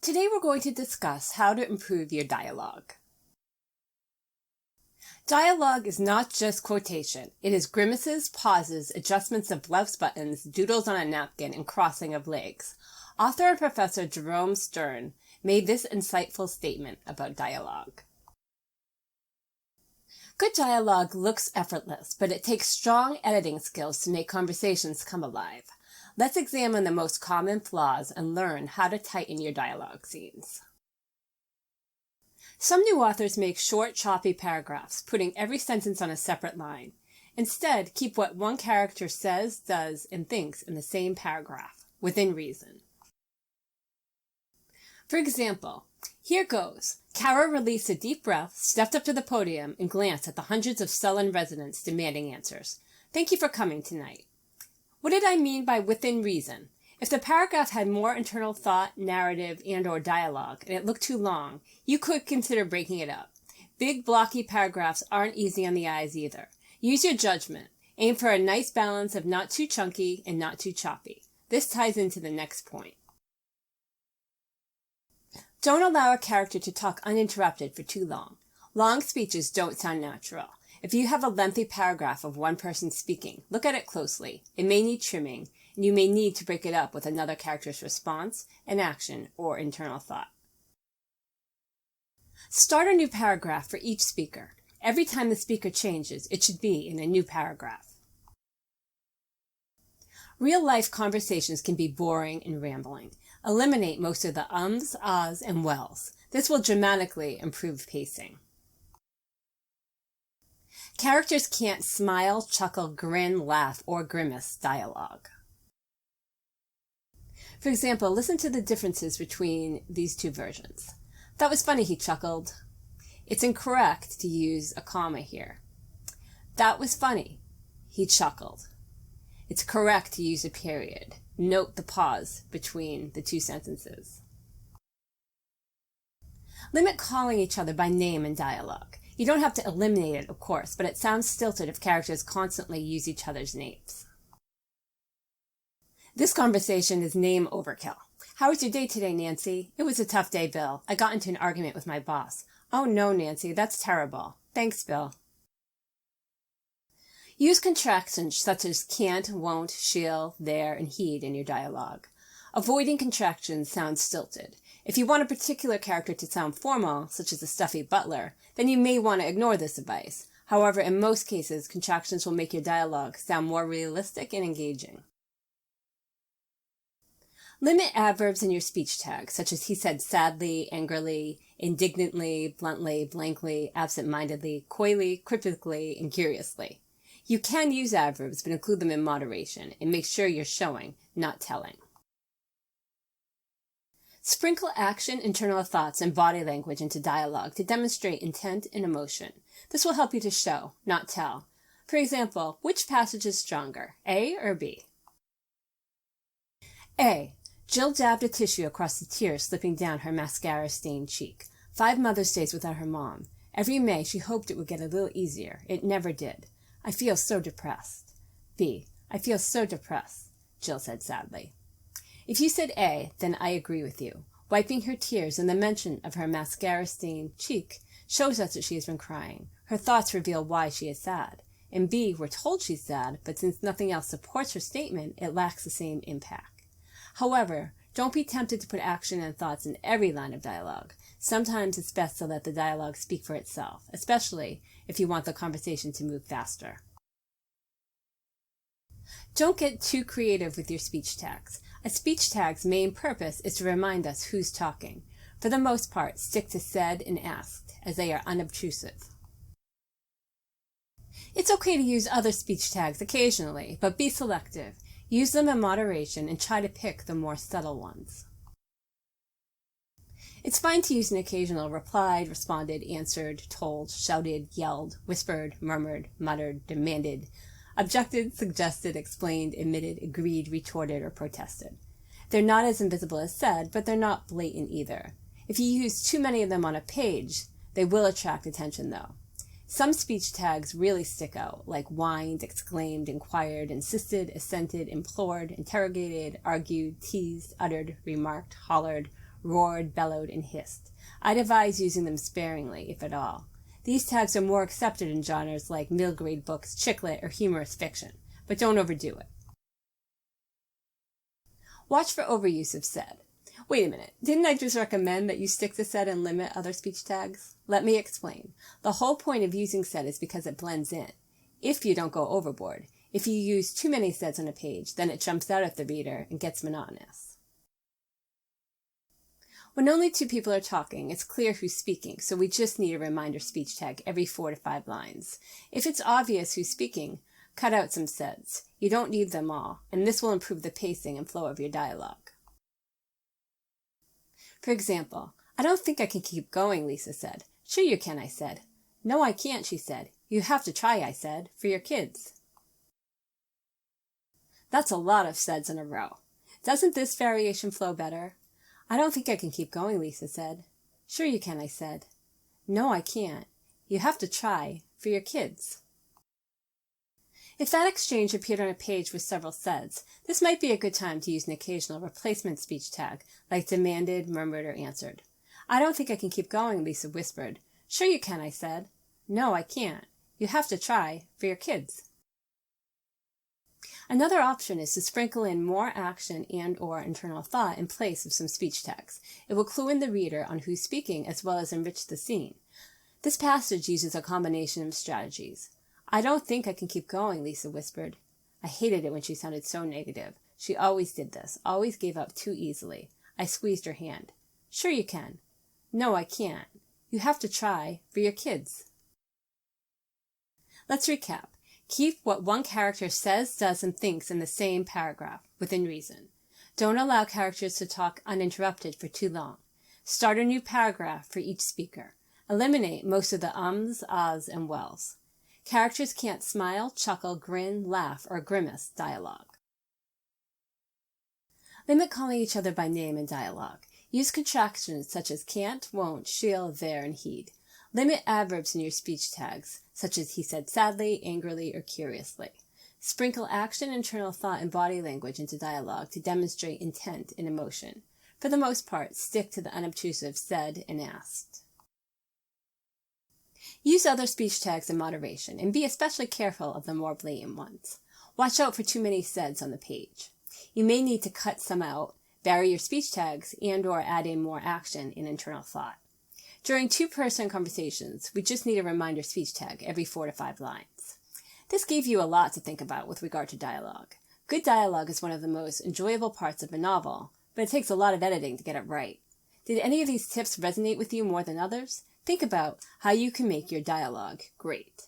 Today we're going to discuss how to improve your dialogue. Dialogue is not just quotation. It is grimaces, pauses, adjustments of blouse buttons, doodles on a napkin, and crossing of legs. Author and professor Jerome Stern made this insightful statement about dialogue. Good dialogue looks effortless, but it takes strong editing skills to make conversations come alive. Let's examine the most common flaws and learn how to tighten your dialogue scenes. Some new authors make short, choppy paragraphs, putting every sentence on a separate line. Instead, keep what one character says, does, and thinks in the same paragraph, within reason. For example, here goes. Kara released a deep breath, stepped up to the podium, and glanced at the hundreds of sullen residents demanding answers. Thank you for coming tonight. What did I mean by within reason? If the paragraph had more internal thought, narrative, and/or dialogue, and it looked too long, you could consider breaking it up. Big, blocky paragraphs aren't easy on the eyes either. Use your judgment. Aim for a nice balance of not too chunky and not too choppy. This ties into the next point. Don't allow a character to talk uninterrupted for too long. Long speeches don't sound natural. If you have a lengthy paragraph of one person speaking, look at it closely. It may need trimming, and you may need to break it up with another character's response, an action, or internal thought. Start a new paragraph for each speaker. Every time the speaker changes, it should be in a new paragraph. Real-life conversations can be boring and rambling. Eliminate most of the ums, ahs, and wells. This will dramatically improve pacing. Characters can't smile, chuckle, grin, laugh, or grimace dialogue. For example, listen to the differences between these two versions. That was funny, he chuckled. It's incorrect to use a comma here. That was funny, he chuckled. It's correct to use a period. Note the pause between the two sentences. Limit calling each other by name in dialogue. You don't have to eliminate it, of course, but it sounds stilted if characters constantly use each other's names. This conversation is name overkill. How was your day today, Nancy? It was a tough day, Bill. I got into an argument with my boss. Oh no, Nancy, that's terrible. Thanks, Bill. Use contractions such as can't, won't, shall, there, and he'd in your dialogue. Avoiding contractions sounds stilted. If you want a particular character to sound formal, such as a stuffy butler, then you may want to ignore this advice. However, in most cases, contractions will make your dialogue sound more realistic and engaging. Limit adverbs in your speech tags, such as he said sadly, angrily, indignantly, bluntly, blankly, absent-mindedly, coyly, cryptically, and curiously. You can use adverbs, but include them in moderation, and make sure you're showing, not telling. Sprinkle action, internal thoughts, and body language into dialogue to demonstrate intent and emotion. This will help you to show, not tell. For example, which passage is stronger, A or B? A. Jill dabbed a tissue across the tears slipping down her mascara-stained cheek. 5 Mother's Days without her mom. Every May she hoped it would get a little easier. It never did. I feel so depressed. B. I feel so depressed, Jill said sadly. If you said A, then I agree with you. Wiping her tears and the mention of her mascara-stained cheek shows us that she has been crying. Her thoughts reveal why she is sad. In B, we're told she's sad, but since nothing else supports her statement, it lacks the same impact. However, don't be tempted to put action and thoughts in every line of dialogue. Sometimes it's best to let the dialogue speak for itself, especially if you want the conversation to move faster. Don't get too creative with your speech tags. A speech tag's main purpose is to remind us who's talking. For the most part, stick to said and asked, as they are unobtrusive. It's okay to use other speech tags occasionally, but be selective. Use them in moderation and try to pick the more subtle ones. It's fine to use an occasional replied, responded, answered, told, shouted, yelled, whispered, murmured, muttered, demanded, objected, suggested, explained, admitted, agreed, retorted, or protested. They're not as invisible as said, but they're not blatant either. If you use too many of them on a page, they will attract attention though. Some speech tags really stick out, like whined, exclaimed, inquired, insisted, assented, implored, interrogated, argued, teased, uttered, remarked, hollered, roared, bellowed, and hissed. I'd advise using them sparingly, if at all. These tags are more accepted in genres like middle-grade books, chick lit, or humorous fiction, but don't overdo it. Watch for overuse of said. Wait a minute, didn't I just recommend that you stick to said and limit other speech tags? Let me explain. The whole point of using said is because it blends in, if you don't go overboard. If you use too many saids on a page, then it jumps out at the reader and gets monotonous. When only two people are talking, it's clear who's speaking, so we just need a reminder speech tag every 4 to 5 lines. If it's obvious who's speaking, cut out some saids. You don't need them all, and this will improve the pacing and flow of your dialogue. For example, "I don't think I can keep going," Lisa said. "Sure you can," I said. "No, I can't," she said. "You have to try," I said, "for your kids." That's a lot of saids in a row. Doesn't this variation flow better? "I don't think I can keep going," Lisa said. "Sure you can," I said. "No, I can't. You have to try, for your kids." If that exchange appeared on a page with several saids, this might be a good time to use an occasional replacement speech tag, like demanded, murmured, or answered. "I don't think I can keep going," Lisa whispered. "Sure you can," I said. "No, I can't. You have to try, for your kids." Another option is to sprinkle in more action and/or internal thought in place of some speech tags. It will clue in the reader on who's speaking as well as enrich the scene. This passage uses a combination of strategies. "I don't think I can keep going," Lisa whispered. I hated it when she sounded so negative. She always did this, always gave up too easily. I squeezed her hand. "Sure you can." "No, I can't. You have to try, for your kids." Let's recap. Keep what one character says, does, and thinks in the same paragraph, within reason. Don't allow characters to talk uninterrupted for too long. Start a new paragraph for each speaker. Eliminate most of the ums, ahs, and wells. Characters can't smile, chuckle, grin, laugh, or grimace dialogue. Limit calling each other by name in dialogue. Use contractions such as can't, won't, shall, there, and he'd. Limit adverbs in your speech tags, such as he said sadly, angrily, or curiously. Sprinkle action, internal thought, and body language into dialogue to demonstrate intent and emotion. For the most part, stick to the unobtrusive said and asked. Use other speech tags in moderation, and be especially careful of the more blatant ones. Watch out for too many saids on the page. You may need to cut some out, vary your speech tags, and/or add in more action and internal thought. During two-person conversations, we just need a reminder speech tag every 4 to 5 lines. This gave you a lot to think about with regard to dialogue. Good dialogue is one of the most enjoyable parts of a novel, but it takes a lot of editing to get it right. Did any of these tips resonate with you more than others? Think about how you can make your dialogue great.